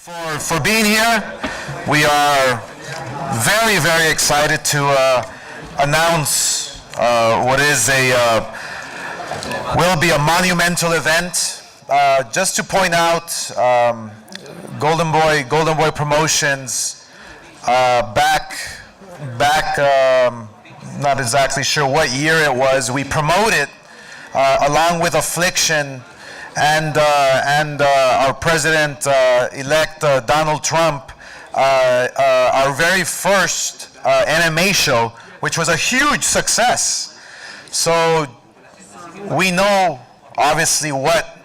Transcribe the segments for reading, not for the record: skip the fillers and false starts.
for being here. We are very, very excited to announce what is will be a monumental event. Just to point out, Golden Boy Promotions, back, not exactly sure what year it was, we promoted along with Affliction and our president-elect Donald Trump, our very first MMA show, which was a huge success. So we know, obviously, what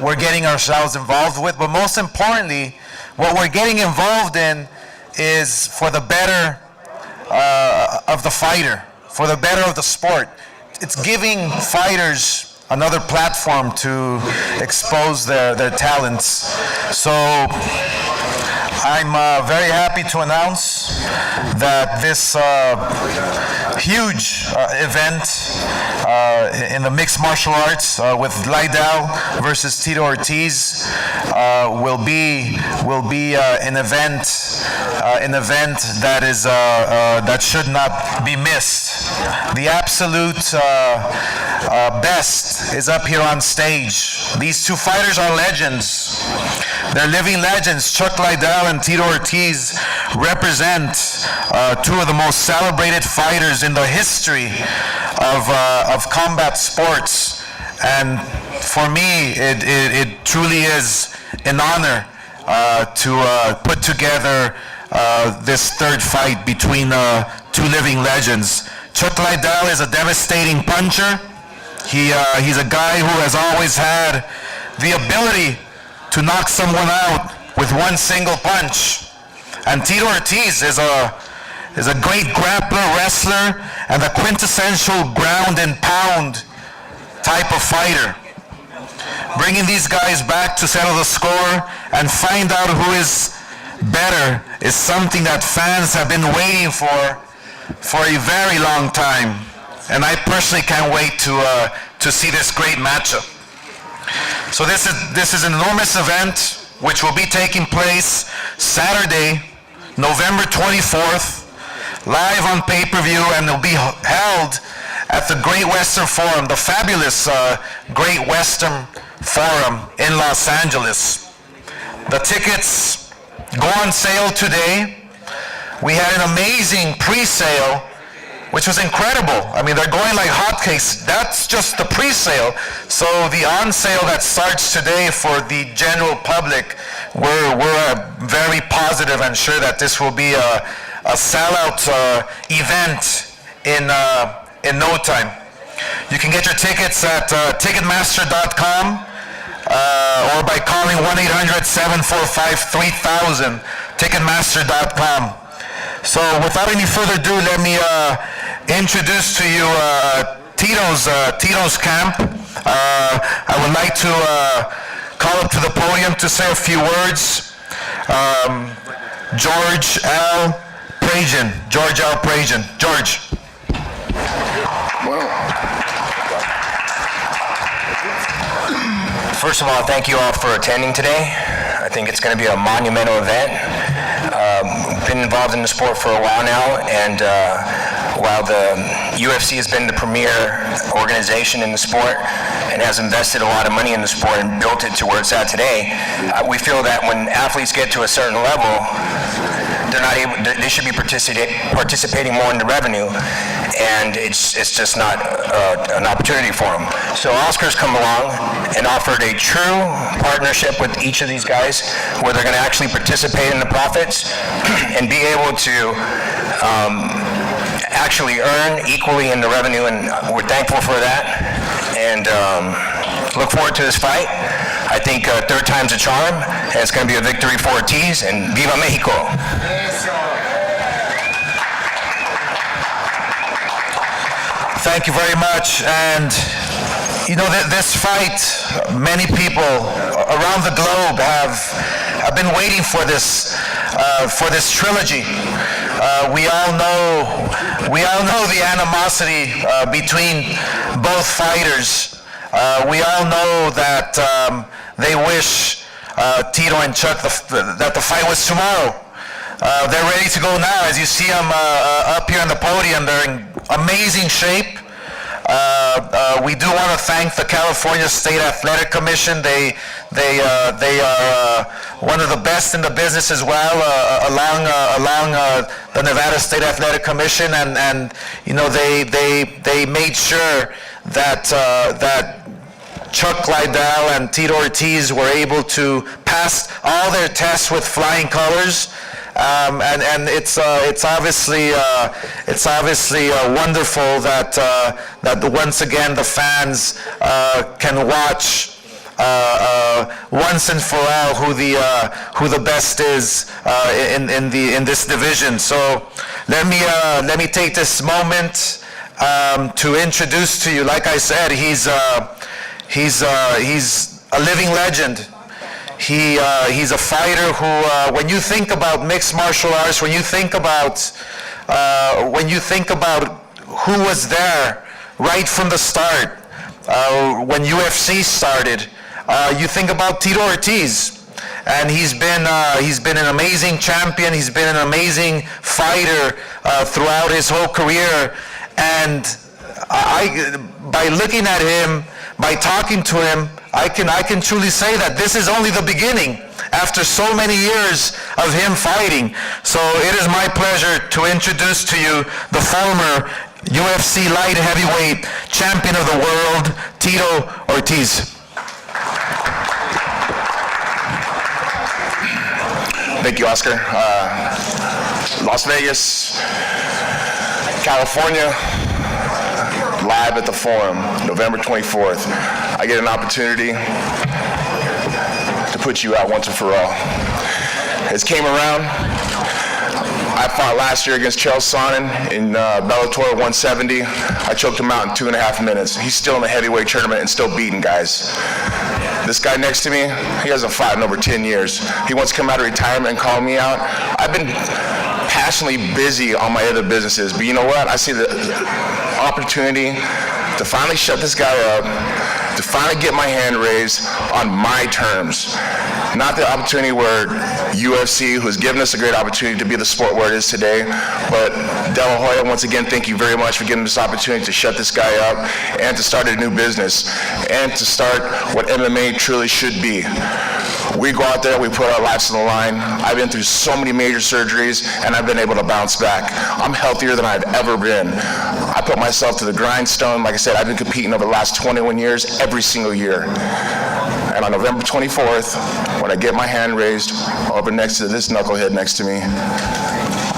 we're getting ourselves involved with, but most importantly, what we're getting involved in is for the better of the fighter, for the better of the sport. It's giving fighters another platform to expose their talents. So I'm very happy to announce that this huge event in the mixed martial arts with Liddell versus Tito Ortiz will be an event that is that should not be missed. The absolute best is up here on stage. These two fighters are legends. They're living legends. Chuck Liddell and Tito Ortiz represent two of the most celebrated fighters in the history of combat sports. And for me, it truly is an honor to put together this third fight between two living legends. Chuck Liddell is a devastating puncher. He's a guy who has always had the ability to knock someone out with one single punch. And Tito Ortiz is a great grappler, wrestler, and a quintessential ground and pound type of fighter. Bringing these guys back to settle the score and find out who is better is something that fans have been waiting for a very long time. And I personally can't wait to see this great matchup. So this is an enormous event which will be taking place Saturday, November 24th, live on pay-per-view, and will be held at the Great Western Forum, the fabulous Great Western Forum in Los Angeles. The tickets go on sale today. We had an amazing pre-sale, which was incredible. I mean, they're going like hotcakes. That's just the pre-sale. So the on-sale that starts today for the general public, we're very positive and sure that this will be a sellout event in no time. You can get your tickets at Ticketmaster.com or by calling 1-800-745-3000, Ticketmaster.com. So without any further ado, let me introduce to you Tito's camp. I would like to call up to the podium to say a few words. George L. Prajan. George L. Prajan. George. First of all, thank you all for attending today. I think it's going to be a monumental event. Been involved in the sport for a while now, and while the UFC has been the premier organization in the sport and has invested a lot of money in the sport and built it to where it's at today, we feel that when athletes get to a certain level, they should be participating more in the revenue, and it's just not an opportunity for them. So Oscar's come along and offered a true partnership with each of these guys where they're going to actually participate in the profits and be able to actually earn equally in the revenue, and we're thankful for that, and look forward to this fight. I think third time's a charm, and it's going to be a victory for Ortiz, and Viva Mexico! Thank you very much. And you know, this fight, many people around the globe have been waiting for this trilogy. We all know the animosity between both fighters. We all know that they wish Tito and Chuck that the fight was tomorrow. They're ready to go now. As you see them up here on the podium, they're in amazing shape. We do want to thank the California State Athletic Commission. They are one of the best in the business as well, along the Nevada State Athletic Commission, and you know they made sure that Chuck Liddell and Tito Ortiz were able to pass all their tests with flying colors. And it's obviously wonderful that once again the fans can watch once and for all who the best is in this division. So let me take this moment to introduce to you. Like I said, he's a living legend. He's a fighter who, when you think about mixed martial arts, when you think about who was there right from the start, when UFC started, you think about Tito Ortiz, and he's been an amazing champion. He's been an amazing fighter throughout his whole career, and by looking at him, by talking to him, I can truly say that this is only the beginning after so many years of him fighting. So it is my pleasure to introduce to you the former UFC light heavyweight champion of the world, Tito Ortiz. Thank you, Oscar. Las Vegas, California, live at the Forum, November 24th. I get an opportunity to put you out once and for all. It came around. I fought last year against Chael Sonnen in Bellator 170. I choked him out in 2.5 minutes. He's still in the heavyweight tournament and still beating guys. This guy next to me, he hasn't fought in over 10 years. He wants to come out of retirement and call me out. I've been passionately busy on my other businesses, but you know what? I see the opportunity to finally shut this guy up, to finally get my hand raised on my terms. Not the opportunity where UFC, who's given us a great opportunity to be the sport where it is today, but De La Hoya, once again, thank you very much for giving this opportunity to shut this guy up and to start a new business and to start what MMA truly should be. We go out there, we put our lives on the line. I've been through so many major surgeries, and I've been able to bounce back. I'm healthier than I've ever been. I put myself to the grindstone. Like I said, I've been competing over the last 21 years, every single year. And on November 24th, when I get my hand raised over next to this knucklehead next to me,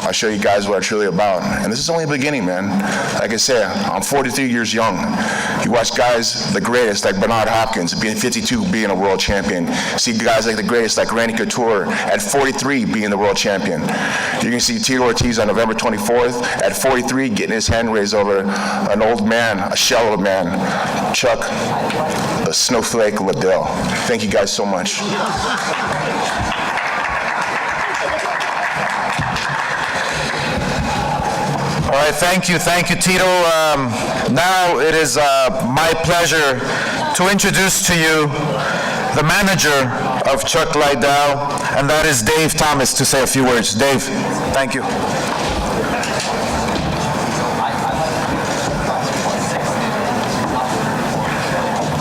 I'll show you guys what I'm truly about. And this is only the beginning, man. Like I said, I'm 43 years young. You watch guys, the greatest, like Bernard Hopkins, being 52, being a world champion. See guys like the greatest, like Randy Couture, at 43, being the world champion. You can see Tito Ortiz on November 24th, at 43, getting his hand raised over an old man, a shell of a man, Chuck, the snowflake Liddell. Thank you guys so much. All right, thank you, Tito. Now it is my pleasure to introduce to you the manager of Chuck Liddell, and that is Dave Thomas, to say a few words. Dave, thank you.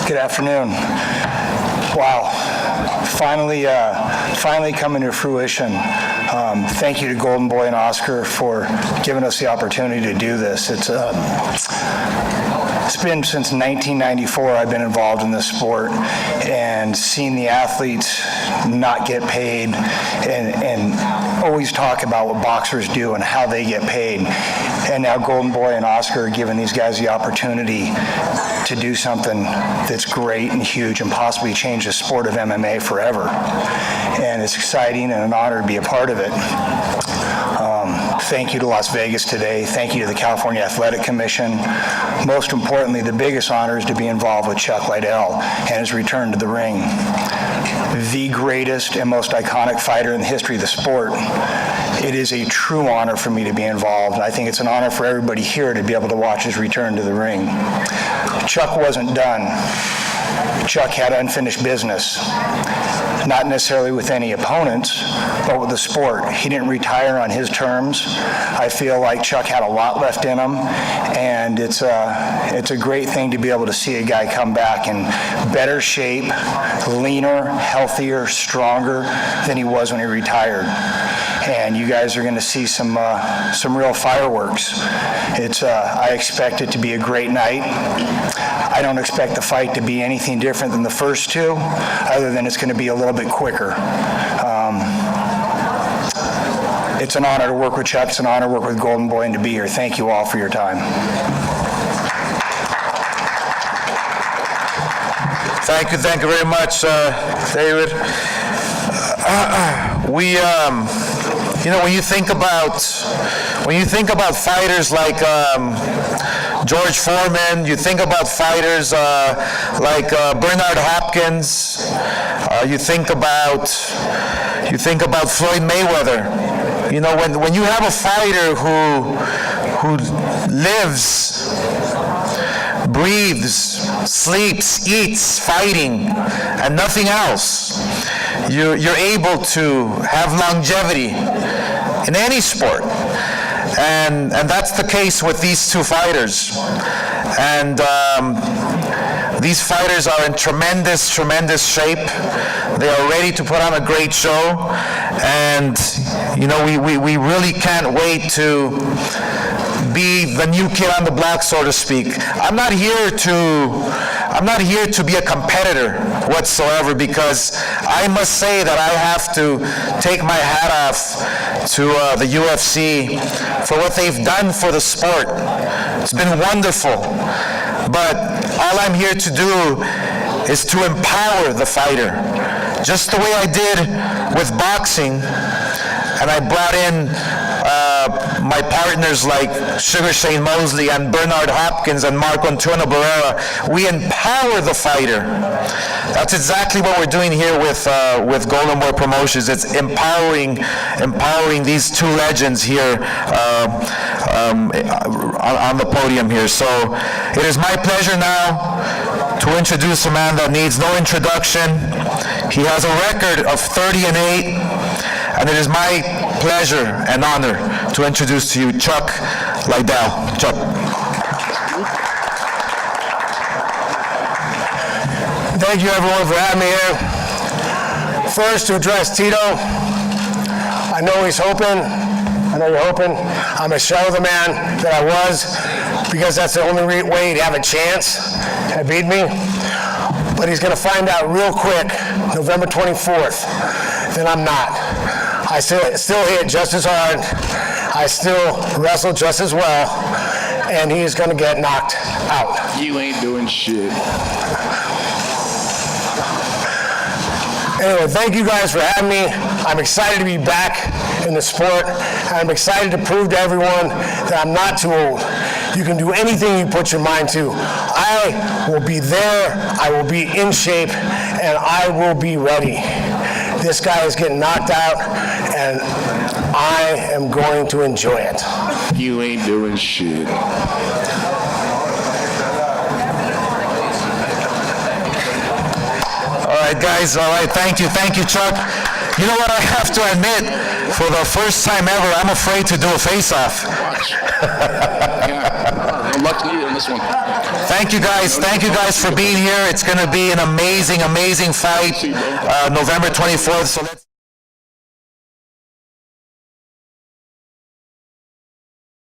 Good afternoon. Wow, finally coming to fruition. Thank you to Golden Boy and Oscar for giving us the opportunity to do this. It's been since 1994 I've been involved in this sport, and seeing the athletes not get paid and always talk about what boxers do and how they get paid. And now Golden Boy and Oscar are giving these guys the opportunity to do something that's great and huge and possibly change the sport of MMA forever. And it's exciting and an honor to be a part of it. Thank you to Las Vegas today. Thank you to the California Athletic Commission. Most importantly, the biggest honor is to be involved with Chuck Liddell and his return to the ring. The greatest and most iconic fighter in the history of the sport. It is a true honor for me to be involved, and I think it's an honor for everybody here to be able to watch his return to the ring. Chuck wasn't done. Chuck had unfinished business, not necessarily with any opponents, but with the sport. He didn't retire on his terms. I feel like Chuck had a lot left in him, and it's a great thing to be able to see a guy come back in better shape, leaner, healthier, stronger than he was when he retired. And you guys are going to see some real fireworks. I expect it to be a great night. I don't expect the fight to be anything different than the first two, other than it's going to be a little bit quicker. It's an honor to work with Chuck. It's an honor to work with Golden Boy and to be here. Thank you all for your time. Thank you very much, David. When you think about fighters like George Foreman, you think about fighters like Bernard Hopkins, you think about Floyd Mayweather. You know, when you have a fighter who lives, breathes, sleeps, eats, fighting, and nothing else, you're able to have longevity in any sport. And that's the case with these two fighters. And these fighters are in tremendous shape. They are ready to put on a great show. And, we really can't wait to be the new kid on the block, so to speak. I'm not here to be a competitor whatsoever, because I must say that I have to take my hat off to the UFC for what they've done for the sport. It's been wonderful. But all I'm here to do is to empower the fighter, just the way I did with boxing. And I brought in my partners like Sugar Shane Mosley and Bernard Hopkins and Marco Antonio Barrera. We empower the fighter. That's exactly what we're doing here with Golden Boy Promotions. It's empowering these two legends here on the podium here. So it is my pleasure now to introduce a man that needs no introduction. He has a record of 30-8. And it is my pleasure and honor to introduce to you Chuck Liddell. Chuck. Thank you, everyone, for having me here. First, to address Tito, I know he's hoping. I know you're hoping. I'm a shell of the man that I was, because that's the only way he'd have a chance to beat me. But he's going to find out real quick, November 24th, that I'm not. I still hit just as hard. I still wrestle just as well. And he's going to get knocked out. You ain't doing shit. Anyway, thank you guys for having me. I'm excited to be back in the sport. I'm excited to prove to everyone that I'm not too old. You can do anything you put your mind to. I will be there. I will be in shape. And I will be ready. This guy is getting knocked out, and I am going to enjoy it. You ain't doing shit. All right, guys. All right, thank you, Chuck. You know what? I have to admit, for the first time ever, I'm afraid to do a face-off. Yeah. I'm lucky on this one. Thank you guys for being here. It's going to be an amazing fight, November 24th. So let's